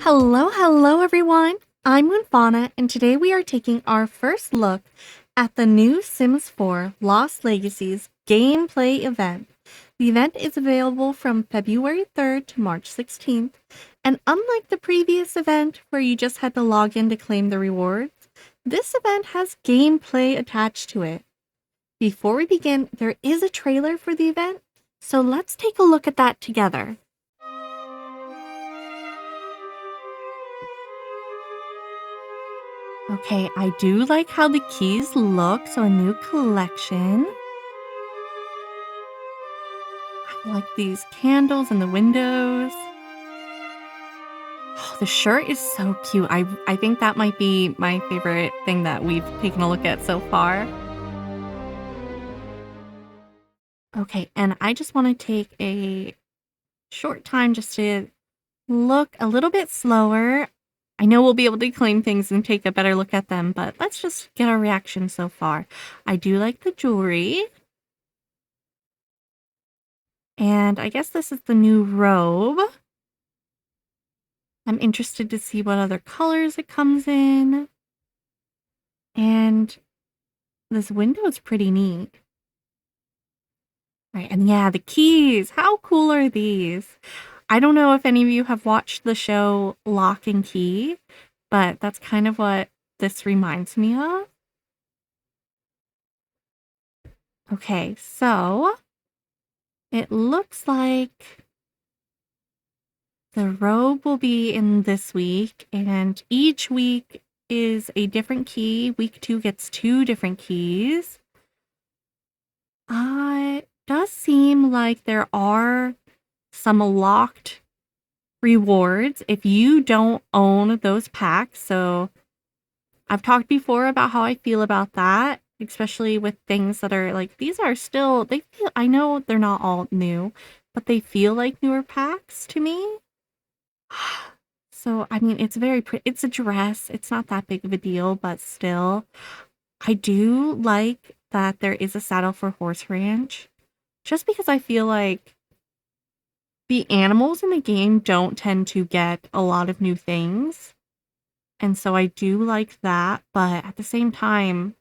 Hello everyone! I'm MoonFauna, and today we are taking our first look at the new Sims 4 Lost Legacies gameplay event. The event is available from February 3rd to March 16th, and unlike the previous event where you just had to log in to claim the rewards, this event has gameplay attached to it. Before we begin, there is a trailer for the event, so let's take a look at that together. Okay, I do like how the keys look, so a new collection. I like these candles in the windows. Oh, the shirt is so cute. I think that might be my favorite thing that we've taken a look at so far. Okay, and I just want to take a short time just to look a little bit slower. I know we'll be able to claim things and take a better look at them, but let's just get our reaction so far. I do like the jewelry. And I guess this is the new robe. I'm interested to see what other colors it comes in. And this window is pretty neat. Right, and yeah, the keys. How cool are these? I don't know if any of you have watched the show Lock and Key, but that's kind of what this reminds me of. Okay, so it looks like the robe will be in this week, and each week is a different key. Week 2 gets 2 different keys. It does seem like there are some locked rewards if you don't own those packs. So I've talked before about how I feel about that, especially with things that are like, these are still, they feel, I know they're not all new, but they feel like newer packs to me. So, I mean, it's very pretty. It's a dress. It's not that big of a deal, but still, I do like that there is a saddle for horse ranch, just because I feel like the animals in the game don't tend to get a lot of new things. And so I do like that, but at the same time,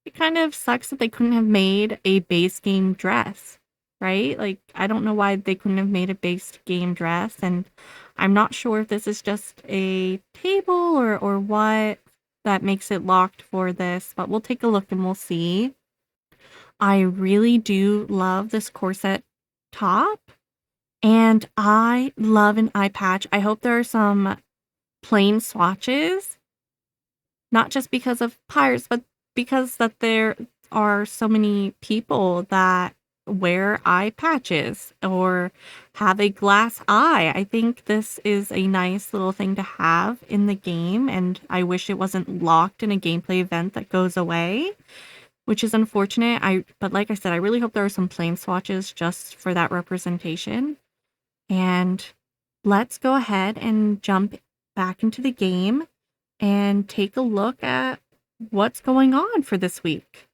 it kind of sucks that they couldn't have made a base game dress, right? Like, I don't know why they couldn't have made a base game dress, and I'm not sure if this is just a table or what that makes it locked for this, but we'll take a look and we'll see. I really do love this corset top, and I love an eye patch. I hope there are some plain swatches, not just because of pirates, but because that there are so many people that wear eye patches or have a glass eye. I think this is a nice little thing to have in the game, and I wish it wasn't locked in a gameplay event that goes away, which is unfortunate. But like I said, I really hope there are some plain swatches just for that representation. And let's go ahead and jump back into the game and take a look at what's going on for this week.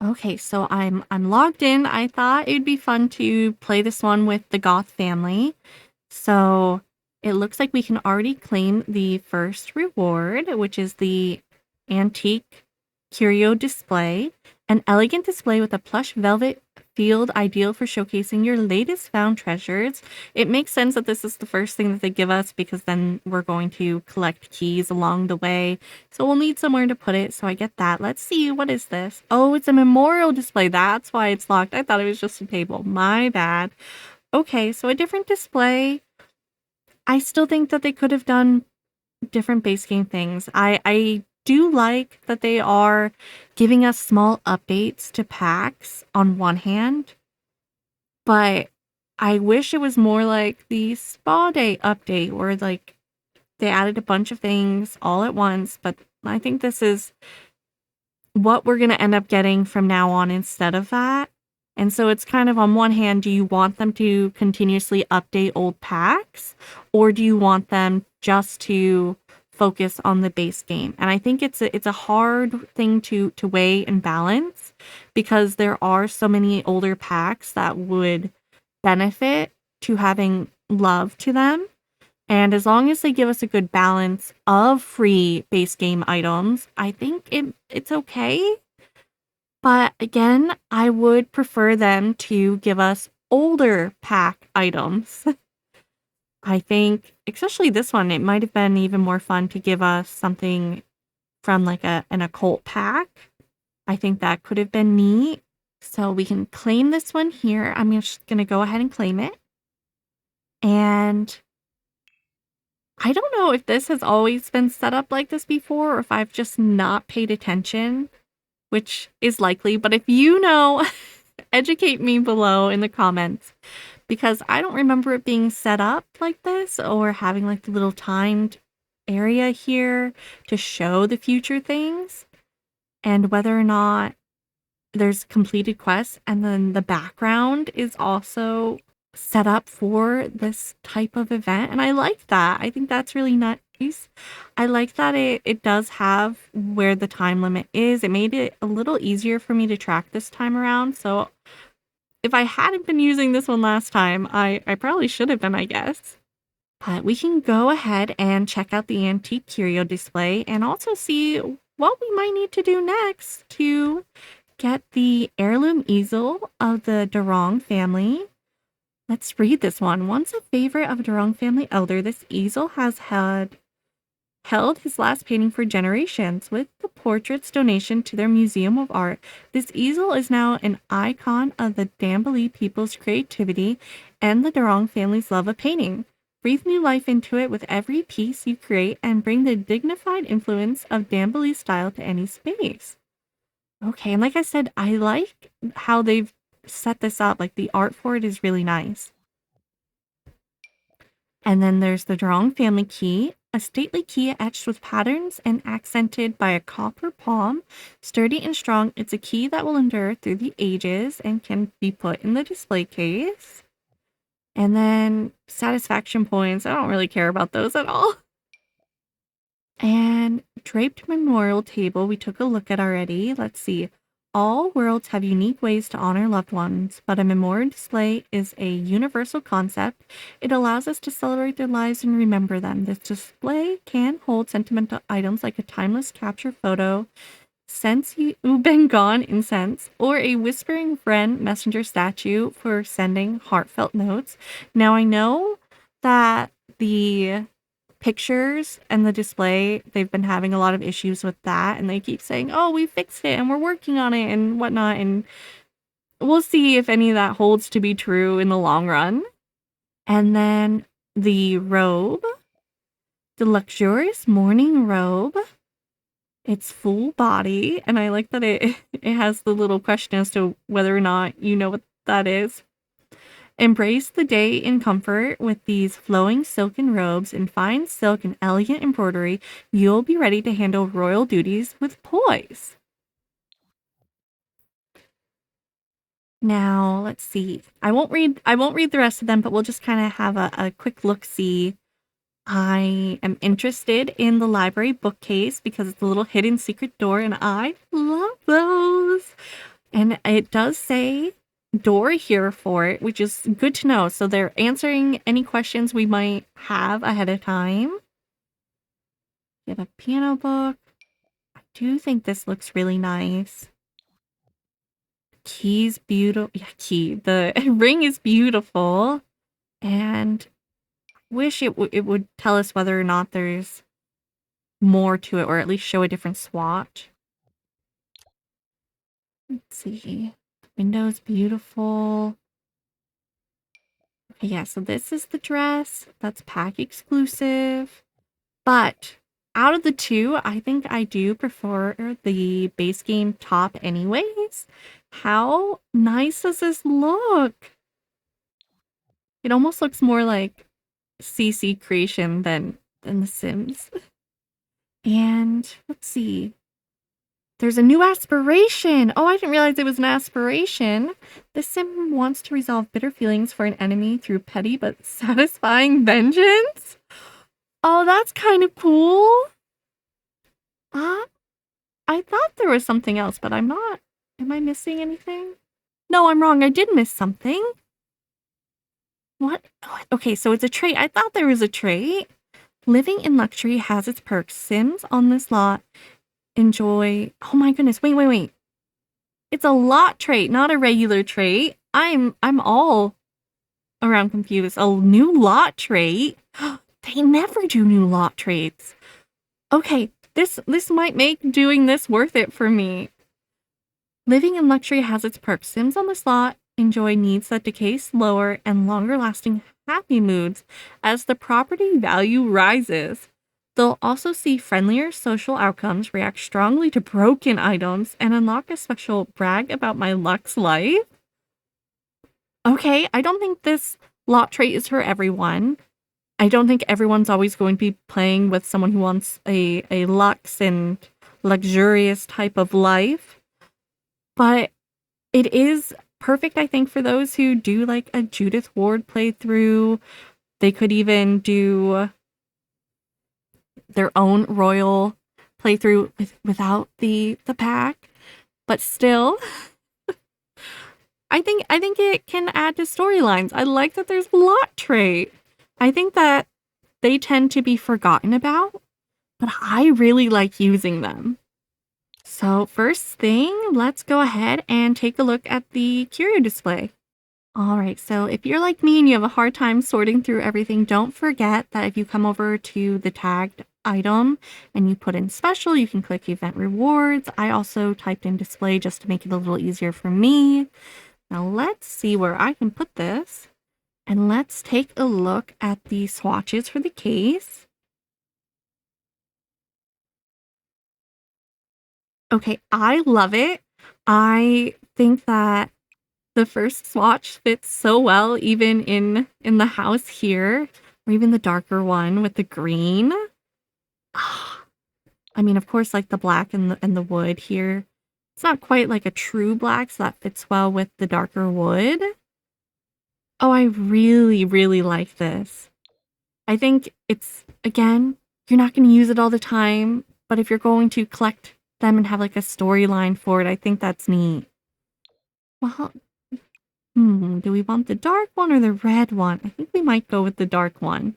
Okay, so I'm logged in. I thought it'd be fun to play this one with the Goth family. So it looks like we can already claim the first reward, which is the antique curio display, an elegant display with a plush velvet field ideal for showcasing your latest found treasures. It makes sense that this is the first thing that they give us, because then we're going to collect keys along the way. So we'll need somewhere to put it. So I get that. Let's see. What is this? Oh, it's a memorial display. That's why it's locked. I thought it was just a table. My bad. Okay, so a different display. I still think that they could have done different base game things. I do like that they are giving us small updates to packs on one hand, but I wish it was more like the spa day update where like they added a bunch of things all at once. But I think this is what we're going to end up getting from now on instead of that. And so it's kind of, on one hand, do you want them to continuously update old packs, or do you want them just to focus on the base game? And I think it's a hard thing to weigh and balance, because there are so many older packs that would benefit to having love to them. And as long as they give us a good balance of free base game items, I think it's okay. But again, I would prefer them to give us older pack items. I think, especially this one, it might have been even more fun to give us something from like an occult pack. I think that could have been neat. So we can claim this one here. I'm just going to go ahead and claim it. And I don't know if this has always been set up like this before or if I've just not paid attention, which is likely. But if you know, educate me below in the comments, because I don't remember it being set up like this or having like the little timed area here to show the future things and whether or not there's completed quests, and then the background is also set up for this type of event. And I like that. I think that's really nice. I like that it does have where the time limit is. It made it a little easier for me to track this time around. So if I hadn't been using this one last time, I probably should have been, I guess. But we can go ahead and check out the antique curio display and also see what we might need to do next to get the heirloom easel of the 𝗙𝗶 family. Let's read this one. Once a favorite of 𝗙𝗶 family elder, this easel has held his last painting for generations. With the portrait's donation to their Museum of Art, this easel is now an icon of the 𝗙𝗶 people's creativity and the 𝗙𝗶 family's love of painting. Breathe new life into it with every piece you create and bring the dignified influence of 𝗙𝗶 style to any space. Okay, and like I said, I like how they've set this up. Like, the art for it is really nice. And then there's the 𝗙𝗏 family key, a stately key etched with patterns and accented by a copper palm. Sturdy and strong, it's a key that will endure through the ages and can be put in the display case. And then satisfaction points. I don't really care about those at all. And draped memorial table we took a look at already. Let's see. All worlds have unique ways to honor loved ones, but a memorial display is a universal concept. It allows us to celebrate their lives and remember them. This display can hold sentimental items like a timeless capture photo, since you've been gone incense, or a whispering friend messenger statue for sending heartfelt notes. Now I know that the pictures and the display, they've been having a lot of issues with that, and they keep saying, oh, we fixed it and we're working on it and whatnot, and we'll see if any of that holds to be true in the long run. And then the robe, the luxurious morning robe. It's full body, and I like that it has the little question as to whether or not you know what that is. Embrace the day in comfort with these flowing silken robes and fine silk and elegant embroidery. You'll be ready to handle royal duties with poise. Now, let's see. I won't read the rest of them, but we'll just kind of have a quick look-see. I am interested in the library bookcase because it's a little hidden secret door, and I love those. And it does say door here for it, which is good to know. So they're answering any questions we might have ahead of time. Get a piano book. I do think this looks really nice. Key's beautiful. Yeah, key. The ring is beautiful. And wish it would tell us whether or not there's more to it, or at least show a different swatch. Let's see. The window's beautiful. Okay, yeah, so this is the dress. That's pack exclusive. But out of the two, I think I do prefer the base game top anyways. How nice does this look? It almost looks more like CC creation than The Sims. And let's see. There's a new aspiration. Oh, I didn't realize it was an aspiration. The sim wants to resolve bitter feelings for an enemy through petty but satisfying vengeance. Oh, that's kind of cool. I thought there was something else, but I'm not. Am I missing anything? No, I'm wrong. I did miss something. What? Oh, Okay, so it's a trait. I thought there was a trait. Living in luxury has its perks. Sims on this lot enjoy... Oh my goodness, wait. It's a lot trait, not a regular trait. I'm all around confused. A new lot trait? They never do new lot traits. Okay, this might make doing this worth it for me. Living in luxury has its perks. Sims on this lot enjoy needs that decay slower and longer-lasting happy moods as the property value rises. They'll also see friendlier social outcomes, react strongly to broken items, and unlock a special brag about my luxe life. Okay, I don't think this lot trait is for everyone. I don't think everyone's always going to be playing with someone who wants a luxe and luxurious type of life. But it is perfect, I think, for those who do like a Judith Ward playthrough. They could even do their own royal playthrough without the pack. But still, I think it can add to storylines. I like that there's lot trait. I think that they tend to be forgotten about, but I really like using them. So first thing, let's go ahead and take a look at the curio display. All right, so if you're like me and you have a hard time sorting through everything, don't forget that if you come over to the tagged item and you put in special, you can click event rewards. I also typed in display just to make it a little easier for me. Now let's see where I can put this. And let's take a look at the swatches for the case. Okay, I love it. I think that the first swatch fits so well, even in the house here, or even the darker one with the green. I mean, of course, like the black and the wood here. It's not quite like a true black, so that fits well with the darker wood. Oh, I really, really like this. I think it's, again, you're not going to use it all the time, but if you're going to collect them and have like a storyline for it, I think that's neat. Well, do we want the dark one or the red one? I think we might go with the dark one.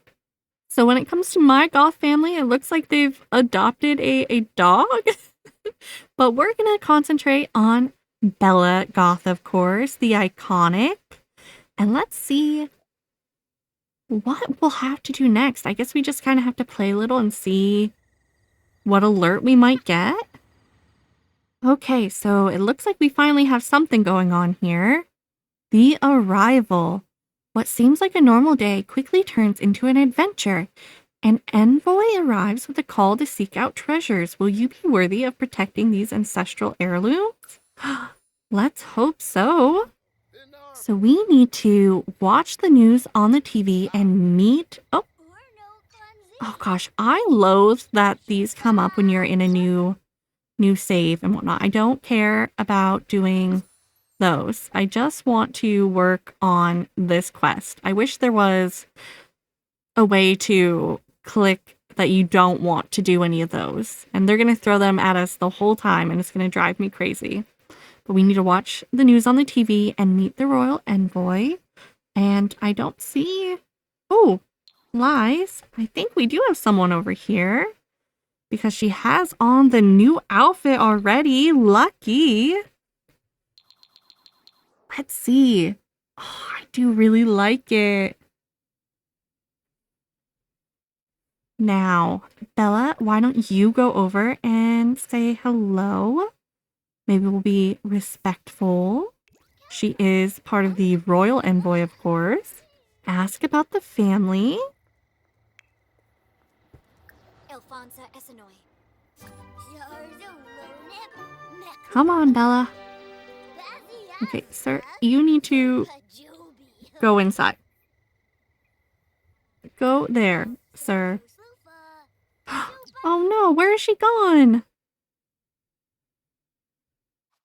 So when it comes to my goth family, it looks like they've adopted a dog. But we're going to concentrate on Bella Goth, of course, the iconic. And let's see what we'll have to do next. I guess we just kind of have to play a little and see what alert we might get. Okay, so it looks like we finally have something going on here. The arrival. What seems like a normal day quickly turns into an adventure. An envoy arrives with a call to seek out treasures. Will you be worthy of protecting these ancestral heirlooms? Let's hope so. So we need to watch the news on the TV and meet... Oh gosh, I loathe that these come up when you're in a new save and whatnot. I don't care about doing those. I just want to work on this quest. I wish there was a way to click that you don't want to do any of those. And they're going to throw them at us the whole time and it's going to drive me crazy. But we need to watch the news on the TV and meet the royal envoy. And I don't see... Oh, lies. I think we do have someone over here. Because she has on the new outfit already. Lucky. Let's see. Oh, I do really like it. Now, Bella, why don't you go over and say hello? Maybe we'll be respectful. She is part of the royal envoy, of course. Ask about the family. Come on, Bella. Okay, sir, you need to go inside. Go there, sir. Oh no, where is she gone?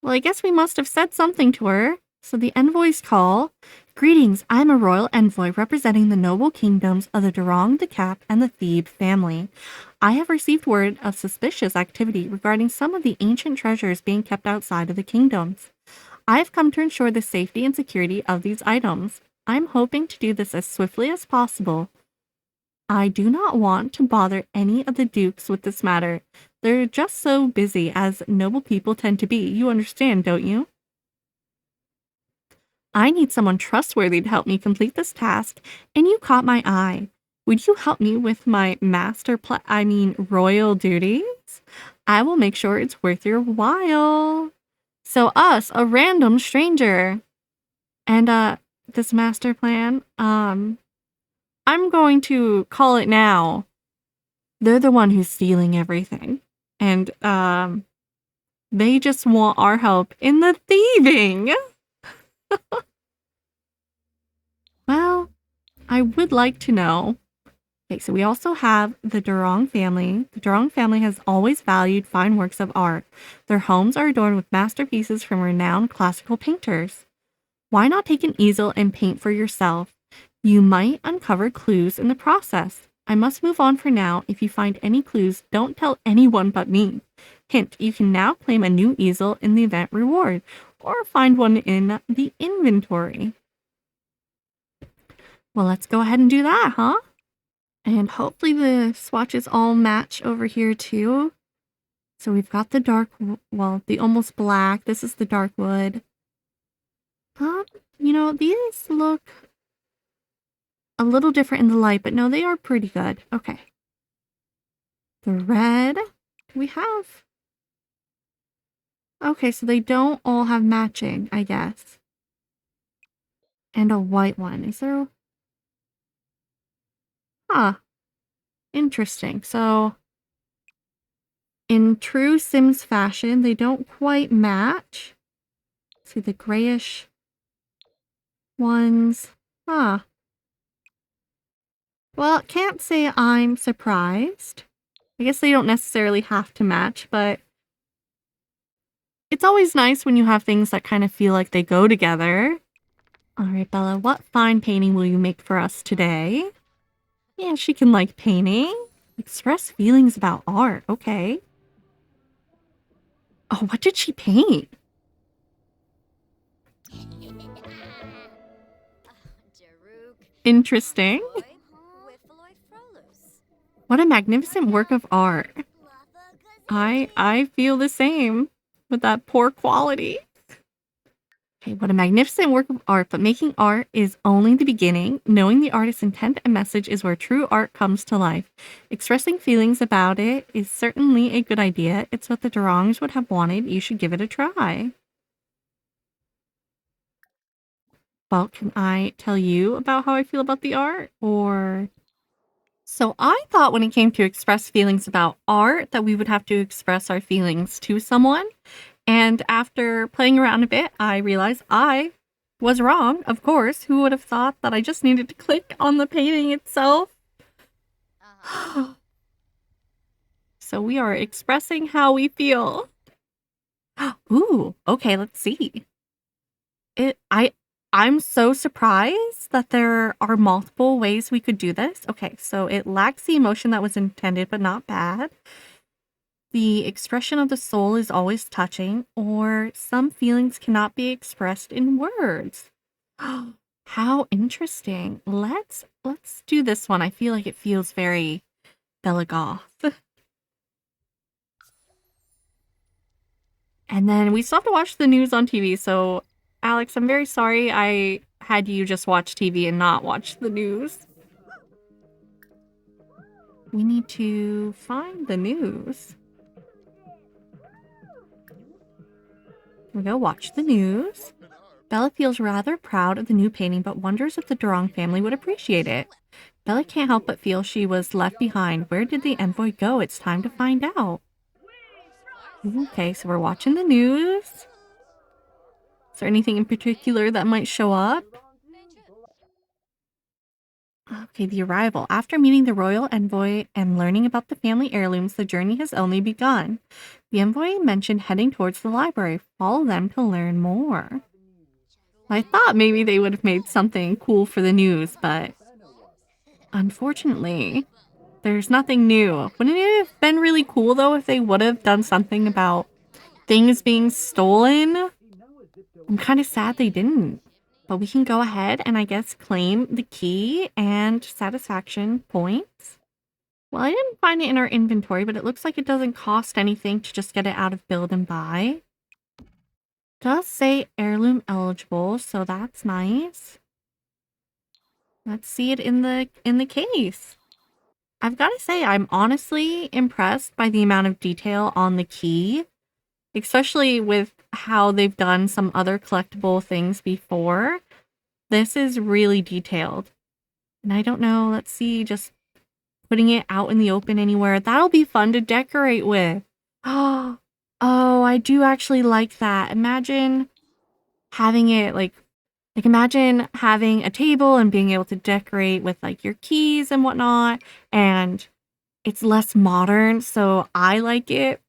Well, I guess we must have said something to her. So the envoys call. Greetings, I'm a royal envoy representing the noble kingdoms of the 𝗙𝗏, the 𝗙𝗏, and the 𝗙𝗵 family. I have received word of suspicious activity regarding some of the ancient treasures being kept outside of the kingdoms. I have come to ensure the safety and security of these items. I'm hoping to do this as swiftly as possible. I do not want to bother any of the dukes with this matter. They're just so busy, as noble people tend to be. You understand, don't you? I need someone trustworthy to help me complete this task, and you caught my eye. Would you help me with my royal duties? I will make sure it's worth your while. So us, a random stranger. And this master plan, I'm going to call it now. They're the one who's stealing everything. And they just want our help in the thieving. Well, I would like to know. Okay, so we also have the 𝗙𝗲 family. The 𝗙𝗲 family has always valued fine works of art. Their homes are adorned with masterpieces from renowned classical painters. Why not take an easel and paint for yourself? You might uncover clues in the process. I must move on for now. If you find any clues, don't tell anyone but me. Hint, you can now claim a new easel in the event reward, or find one in the inventory. Well, let's go ahead and do that, huh? And hopefully the swatches all match over here too. So we've got the the almost black. This is the dark wood. You know, these look a little different in the light, but no, they are pretty good. Okay. The red. We have... Okay, so they don't all have matching, I guess. And a white one. Is there... Huh. Interesting. So, in true Sims fashion, they don't quite match. See the grayish ones. Huh. Well, can't say I'm surprised. I guess they don't necessarily have to match, but it's always nice when you have things that kind of feel like they go together. Alright, Bella, what fine painting will you make for us today? Yeah, she can like painting. Express feelings about art. Okay. Oh, what did she paint? Interesting. What a magnificent work of art. I feel the same with that poor quality. Okay, what a magnificent work of art, but making art is only the beginning. Knowing the artist's intent and message is where true art comes to life. Expressing feelings about it is certainly a good idea. It's what the 𝗙𝗲s would have wanted. You should give it a try. Well, can I tell you about how I feel about the art, or... So I thought when it came to express feelings about art that we would have to express our feelings to someone. And after playing around a bit, I realized I was wrong, of course. Who would have thought that I just needed to click on the painting itself? So we are expressing how we feel. Ooh, okay, let's see. I'm so surprised that there are multiple ways we could do this. Okay, so it lacks the emotion that was intended, but not bad. The expression of the soul is always touching, or some feelings cannot be expressed in words. How interesting. Let's do this one. I feel like it feels very 𝗙𝗀. And then we still have to watch the news on TV, so Alex, I'm very sorry I had you just watch TV and not watch the news. We need to find the news. Here we go, watch the news. Bella feels rather proud of the new painting, but wonders if the 𝗙𝗲 family would appreciate it. Bella can't help but feel she was left behind. Where did the envoy go? It's time to find out. Okay, so we're watching the news. Is there anything in particular that might show up? Okay, the arrival. After meeting the royal envoy and learning about the family heirlooms, the journey has only begun. The envoy mentioned heading towards the library. Follow them to learn more. I thought maybe they would have made something cool for the news, but unfortunately, there's nothing new. Wouldn't it have been really cool, though, if they would have done something about things being stolen? I'm kind of sad they didn't. But we can go ahead and I guess claim the key and satisfaction points. Well, I didn't find it in our inventory, but it looks like it doesn't cost anything to just get it out of build and buy. Does say heirloom eligible, so that's nice. Let's see it in the case. I've got to say, I'm honestly impressed by the amount of detail on the key, especially with how they've done some other collectible things before. This is really detailed. And I don't know, let's see, just putting it out in the open anywhere. That'll be fun to decorate with. Oh, I do actually like that. Imagine having it like imagine having a table and being able to decorate with like your keys and whatnot. And it's less modern, so I like it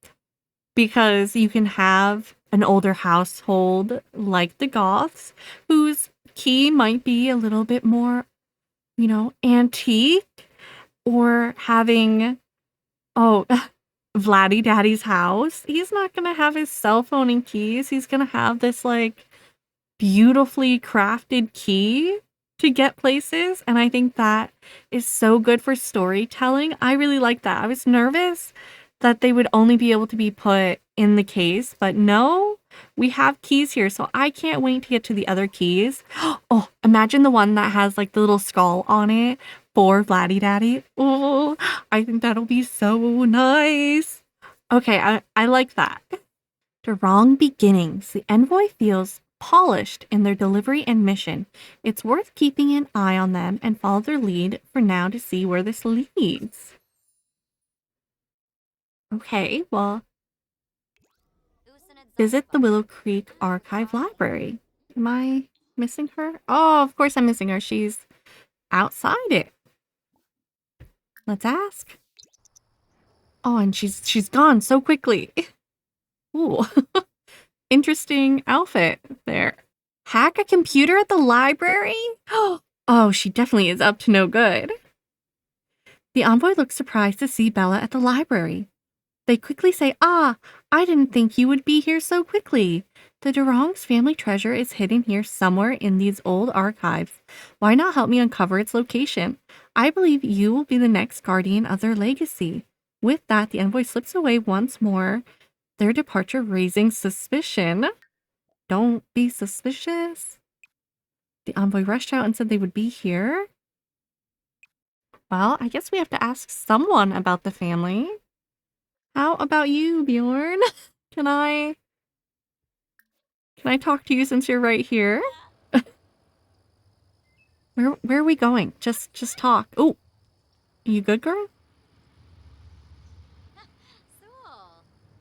because you can have an older household like the Goths whose key might be a little bit more, you know, antique, or having, Vladdy Daddy's house. He's not gonna have his cell phone and keys. He's gonna have this like beautifully crafted key to get places. And I think that is so good for storytelling. I really like that. I was nervous that they would only be able to be put in the case, but no, we have keys here. So I can't wait to get to the other keys. Oh, imagine the one that has like the little skull on it for Vladdy Daddy. Oh, I think that'll be so nice. Okay, I like that. The wrong beginnings. The envoy feels polished in their delivery and mission. It's worth keeping an eye on them and follow their lead for now to see where this leads. Okay, well, visit the Willow Creek Archive Library. Am I missing her? Oh, of course I'm missing her. She's outside it. Let's ask. Oh, and she's gone so quickly. Ooh. Interesting outfit there. Hack a computer at the library? Oh, she definitely is up to no good. The envoy looks surprised to see Bella at the library. They quickly say, I didn't think you would be here so quickly. The 𝗙𝗀𝗀's family treasure is hidden here somewhere in these old archives. Why not help me uncover its location? I believe you will be the next guardian of their legacy. With that, the envoy slips away once more, their departure raising suspicion. Don't be suspicious. The envoy rushed out and said they would be here. Well, I guess we have to ask someone about the family. How about you, Bjorn? Can I talk to you since you're right here? Where are we going? Just talk. Oh, you good, girl?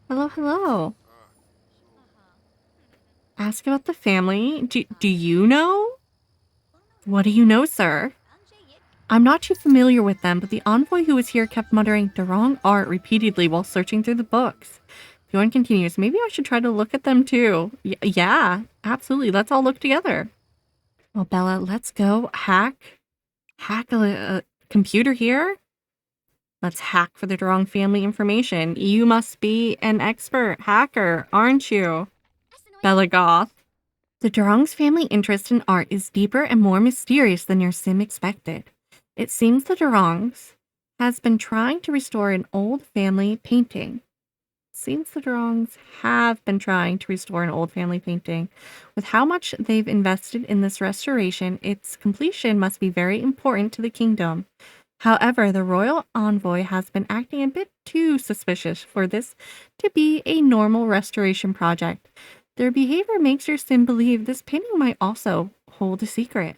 Hello. Ask about the family. Do you know? What do you know, sir? I'm not too familiar with them, but the envoy who was here kept muttering the wrong art repeatedly while searching through the books. Bjorn continues, maybe I should try to look at them too. Yeah, absolutely. Let's all look together. Well, Bella, let's go hack a computer here. Let's hack for the wrong family information. You must be an expert hacker, aren't you? Bella Goth. The 𝗙𝗀𝗀's family interest in art is deeper and more mysterious than your sim expected. It seems the 𝗙𝗀𝗀's has been trying to restore an old family painting. Have been trying to restore an old family painting. With how much they've invested in this restoration, its completion must be very important to the kingdom. However, the royal envoy has been acting a bit too suspicious for this to be a normal restoration project. Their behavior makes your sim believe this painting might also hold a secret.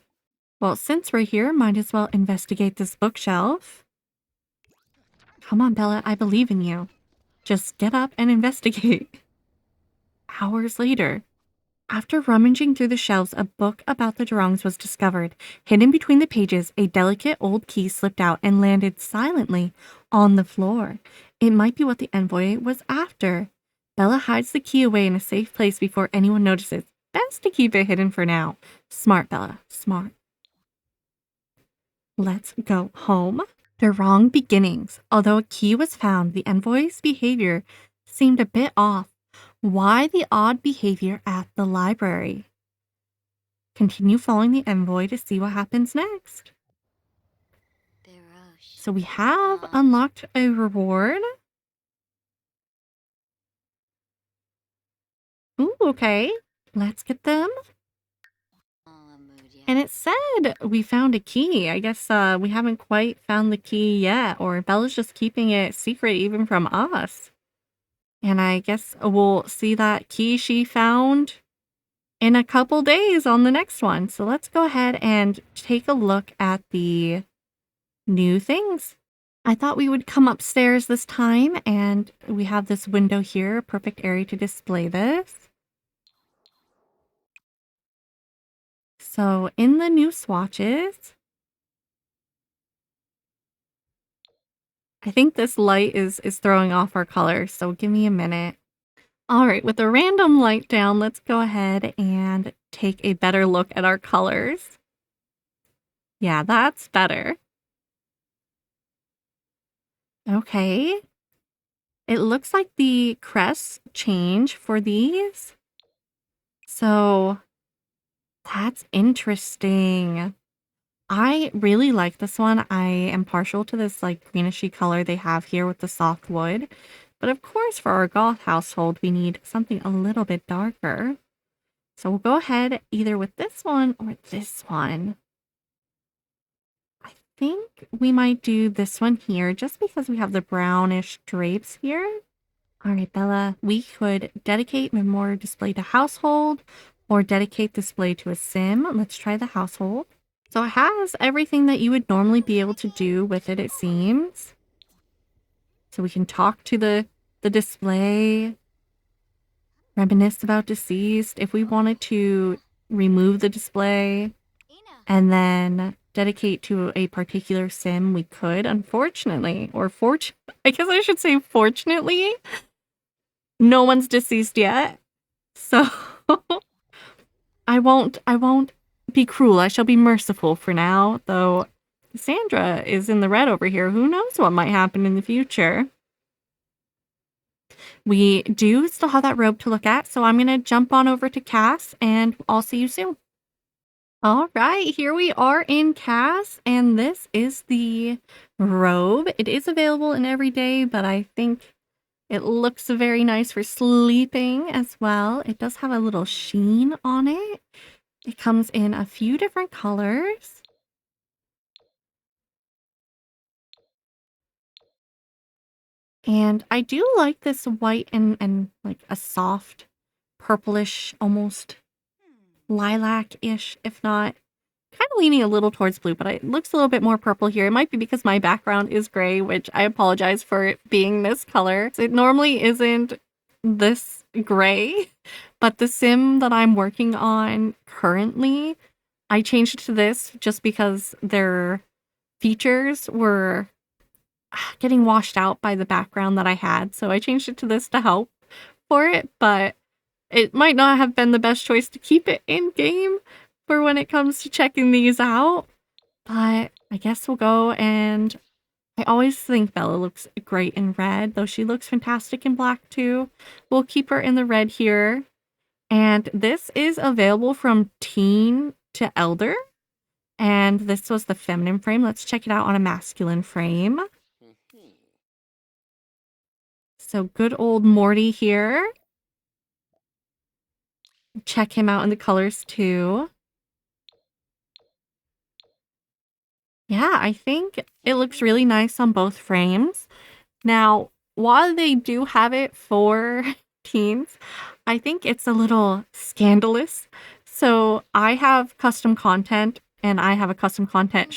Well, since we're here, might as well investigate this bookshelf. Come on, Bella, I believe in you. Just get up and investigate. Hours later, after rummaging through the shelves, a book about the 𝗙𝗀𝗀's was discovered. Hidden between the pages, a delicate old key slipped out and landed silently on the floor. It might be what the envoy was after. Bella hides the key away in a safe place before anyone notices. Best to keep it hidden for now. Smart, Bella. Smart. Let's go home. The wrong beginnings. Although a key was found, the envoy's behavior seemed a bit off. Why the odd behavior at the library? continue following the envoy to see what happens next. So we have unlocked a reward. Ooh, okay. Let's get them. And it said we found a key. I guess we haven't quite found the key yet, or Bella's just keeping it secret even from us. And I guess we'll see that key she found in a couple days on the next one. So let's go ahead and take a look at the new things. I thought we would come upstairs this time, and we have this window here, a perfect area to display this. So in the new swatches, I think this light is throwing off our colors, so give me a minute. All right, with the random light down, let's go ahead and take a better look at our colors. Yeah, that's better. Okay. It looks like the crests change for these. So that's interesting. I really like this one. I am partial to this like grenishy color they have here with the soft wood. But of course, for our goth household, we need something a little bit darker. So we'll go ahead either with this one or this one. I think we might do this one here just because we have the brownish drapes here. All right, Bella, we could dedicate memoir display to household or dedicate display to a sim. Let's try the household. So it has everything that you would normally be able to do with it, it seems. So we can talk to the display, reminisce about deceased. If we wanted to remove the display and then dedicate to a particular sim, we could, unfortunately. Or I guess I should say fortunately, no one's deceased yet. So I won't be cruel. I shall be merciful for now, though Sandra is in the red over here. Who knows what might happen in the future? We do still have that robe to look at, so I'm going to jump on over to Cass, and I'll see you soon. All right, here we are in Cass, and this is the robe. It is available in everyday, but I think it looks very nice for sleeping as well. It does have a little sheen on it. It comes in a few different colors. And I do like this white and like a soft purplish, almost lilac-ish, if not kind of leaning a little towards blue, but it looks a little bit more purple here. It might be because my background is gray, which I apologize for it being this color. It normally isn't this gray, but the sim that I'm working on currently, I changed it to this just because their features were getting washed out by the background that I had. So I changed it to this to help for it, but it might not have been the best choice to keep it in game for when it comes to checking these out. But I guess we'll go, and I always think Bella looks great in red, though she looks fantastic in black too. We'll keep her in the red here. And this is available from teen to elder. And this was the feminine frame. Let's check it out on a masculine frame. So good old Morty here. Check him out in the colors too. Yeah, I think it looks really nice on both frames. Now, while they do have it for teens, I think it's a little scandalous. So I have custom content, and I have a custom content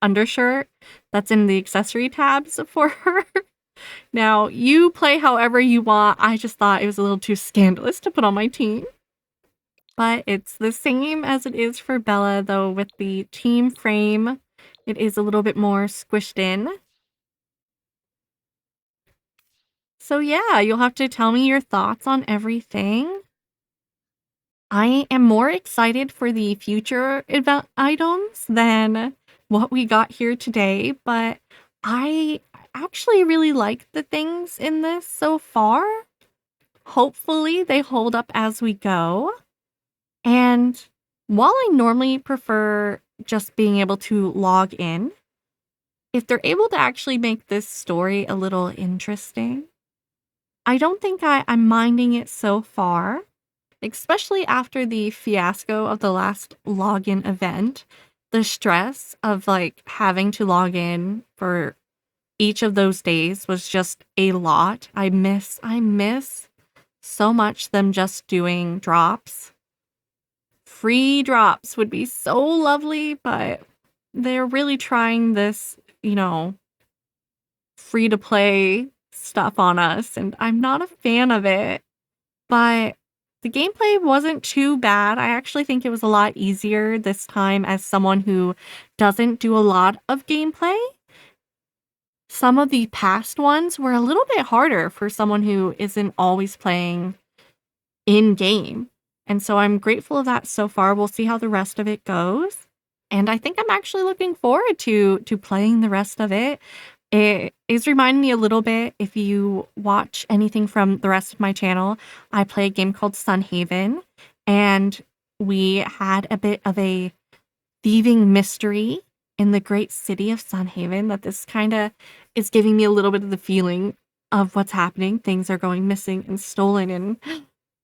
undershirt that's in the accessory tabs for her. Now, you play however you want. I just thought it was a little too scandalous to put on my teen. But it's the same as it is for Bella, though with the team frame, it is a little bit more squished in. So yeah, you'll have to tell me your thoughts on everything. I am more excited for the future event items than what we got here today, but I actually really like the things in this so far. Hopefully they hold up as we go. And While I normally prefer just being able to log in, if they're able to actually make this story a little interesting, I don't think I'm minding it so far, especially after the fiasco of the last login event. The stress of like having to log in for each of those days was just a lot. I miss so much them just doing drops. Free drops would be so lovely, but they're really trying this, free to play stuff on us, and I'm not a fan of it. But the gameplay wasn't too bad. I actually think it was a lot easier this time as someone who doesn't do a lot of gameplay. Some of the past ones were a little bit harder for someone who isn't always playing in-game. And so I'm grateful of that so far. We'll see how the rest of it goes. And I think I'm actually looking forward to playing the rest of it. It is reminding me a little bit, if you watch anything from the rest of my channel, I play a game called 𝗙𝗵𝗱, and we had a bit of a thieving mystery in the great city of 𝗙𝗵𝗱 that this kind of is giving me a little bit of the feeling of what's happening. Things are going missing and stolen, and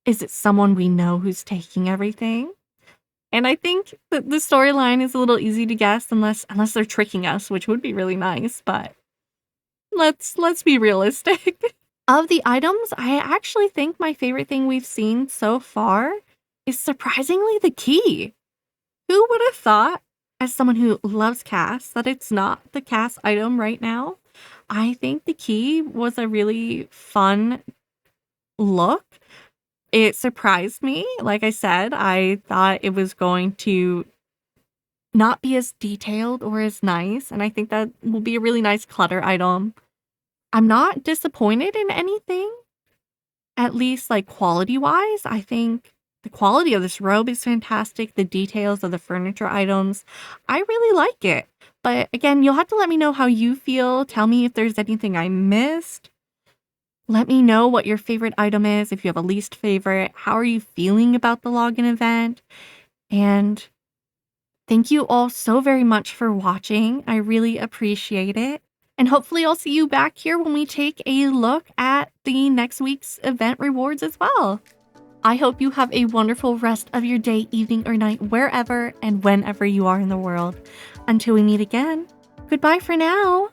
is it someone we know who's taking everything? And I think that the storyline is a little easy to guess unless they're tricking us, which would be really nice, but let's be realistic. Of the items, I actually think my favorite thing we've seen so far is surprisingly the key. Who would have thought, as someone who loves Cass, that it's not the Cass item right now? I think the key was a really fun look. It surprised me. Like I said, I thought it was going to not be as detailed or as nice, and I think that will be a really nice clutter item. I'm not disappointed in anything, at least like quality-wise. I think the quality of this robe is fantastic. The details of the furniture items, I really like it. But again, you'll have to let me know how you feel. Tell me if there's anything I missed. Let me know what your favorite item is, if you have a least favorite. How are you feeling about the login event? And thank you all so very much for watching. I really appreciate it. And hopefully I'll see you back here when we take a look at the next week's event rewards as well. I hope you have a wonderful rest of your day, evening, or night, wherever and whenever you are in the world. Until we meet again, goodbye for now.